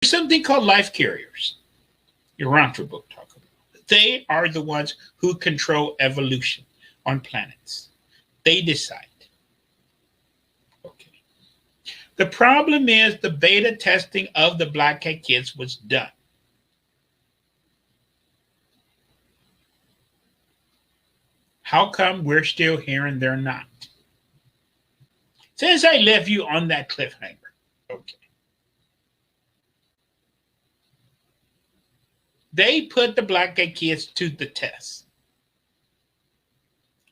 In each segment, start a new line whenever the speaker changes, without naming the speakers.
There's something called life carriers. Your Rantra book talk about. They are the ones who control evolution on planets. They decide. Okay. The problem is the beta testing of the Black Cat Kids was done. How come we're still here and they're not? Since I left you on that cliffhanger. Okay. They put the Black Cat Kids to the test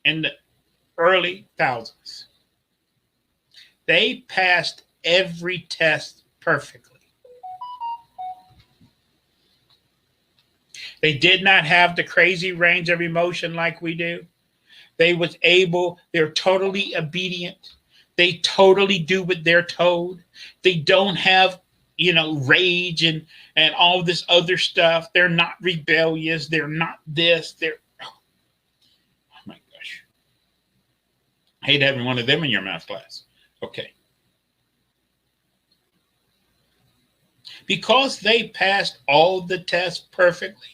in the early thousands. They passed every test perfectly. They did not have the crazy range of emotion like we do. They're totally obedient. They totally do what they're told. They don't have, rage and all this other stuff. They're not rebellious. They're not this. Oh my gosh. I hate having one of them in your math class. Okay. Because they passed all the tests perfectly,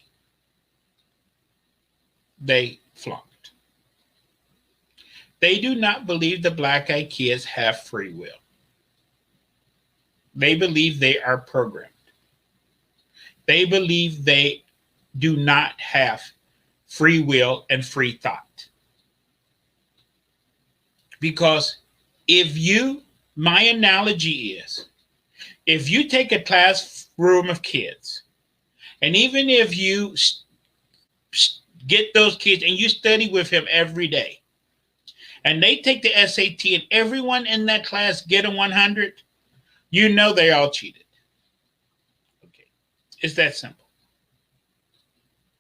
they flunked. They do not believe the Black-eyed kids have free will. They believe they are programmed. They believe they do not have free will and free thought. Because my analogy is, if you take a classroom of kids, and even if you get those kids and you study with him every day, and they take the SAT and everyone in that class get a 100, you know they all cheated. Okay. It's that simple.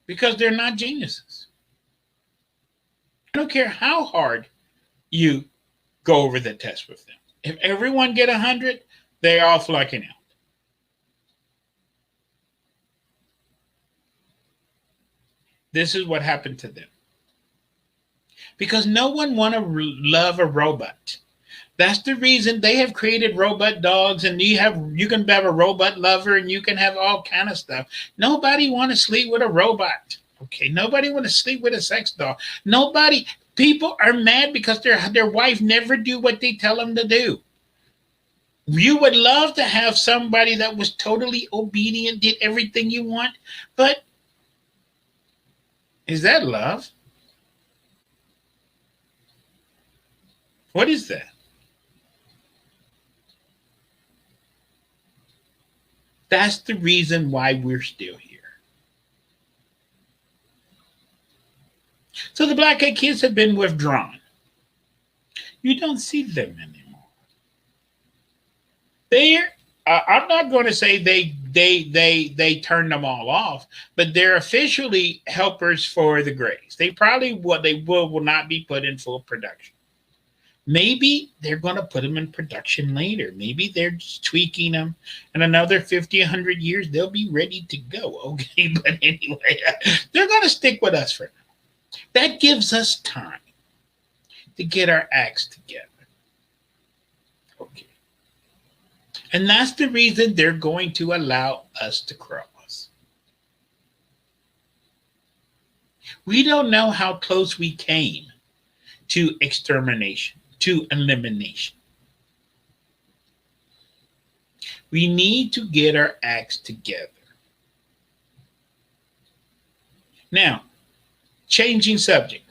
Because they're not geniuses. I don't care how hard you go over the test with them. If everyone get 100, they're all flunking out. This is what happened to them. Because no one want to love a robot. That's the reason they have created robot dogs, and you can have a robot lover, and you can have all kind of stuff. Nobody want to sleep with a robot. Okay, nobody want to sleep with a sex doll. People are mad because their wife never do what they tell them to do. You would love to have somebody that was totally obedient, did everything you want, but is that love? What is that? That's the reason why we're still here. So the Black-eyed kids have been withdrawn. You don't see them anymore. I'm not going to say they turned them all off, but they're officially helpers for the Greys. They will not be put in full production. Maybe they're going to put them in production later. Maybe they're just tweaking them. In another 50, 100 years, they'll be ready to go. Okay, but anyway, they're going to stick with us for now. That gives us time to get our acts together. Okay. And that's the reason they're going to allow us to cross. We don't know how close we came to extermination, to elimination. We need to get our acts together. Now, changing subject.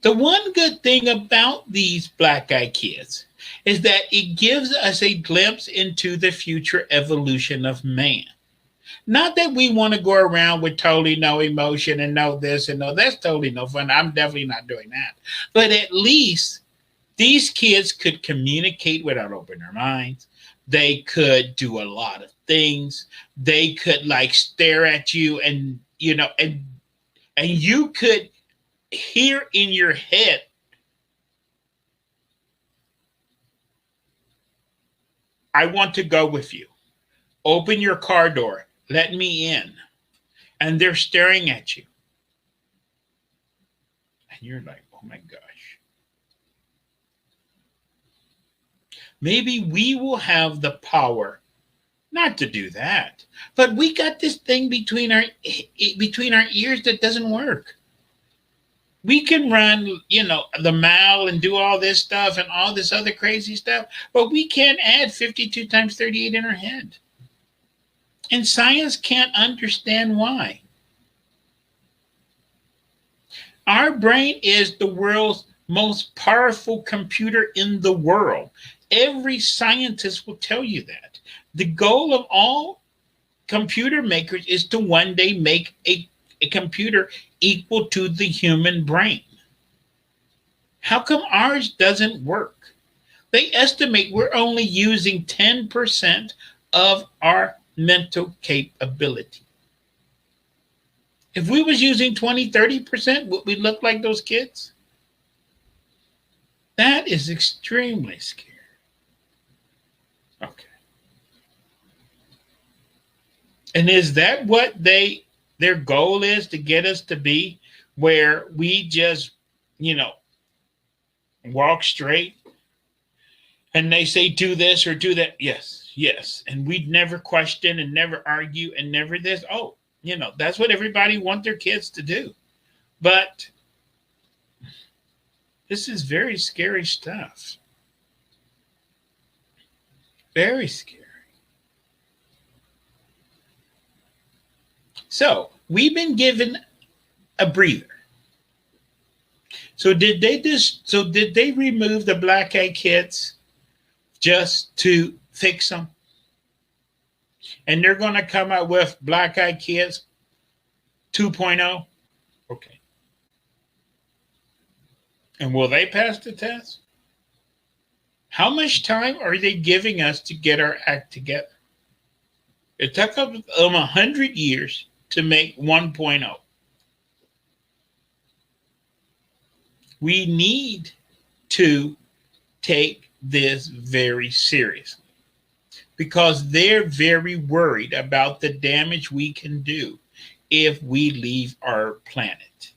The one good thing about these Black-eyed kids is that it gives us a glimpse into the future evolution of man. Not that we want to go around with totally no emotion and no this and no, that's totally no fun. I'm definitely not doing that. But at least these kids could communicate without opening their minds. They could do a lot of things. They could stare at you and you could hear in your head, I want to go with you. Open your car door. Let me in. And they're staring at you. And you're like, oh my gosh. Maybe we will have the power not to do that. But we got this thing between our ears that doesn't work. We can run, the mile and do all this stuff and all this other crazy stuff, but we can't add 52 times 38 in our head. And science can't understand why. Our brain is the world's most powerful computer in the world. Every scientist will tell you that. The goal of all computer makers is to one day make a computer equal to the human brain. How come ours doesn't work? They estimate we're only using 10% of our mental capability. If we was using 20, 30%, would we look like those kids? That is extremely scary. Okay. And is that what their goal is, to get us to be where we just, walk straight and they say do this or do that? Yes, yes. And we'd never question and never argue and never this. Oh, that's what everybody want their kids to do. But this is very scary stuff. Very scary. So we've been given a breather. So did they remove the black eyed kids just to fix them? And they're going to come out with Black Eyed Kids 2.0? Okay. And will they pass the test? How much time are they giving us to get our act together? It took them 100 years to make 1.0. We need to take this very seriously because they're very worried about the damage we can do if we leave our planet.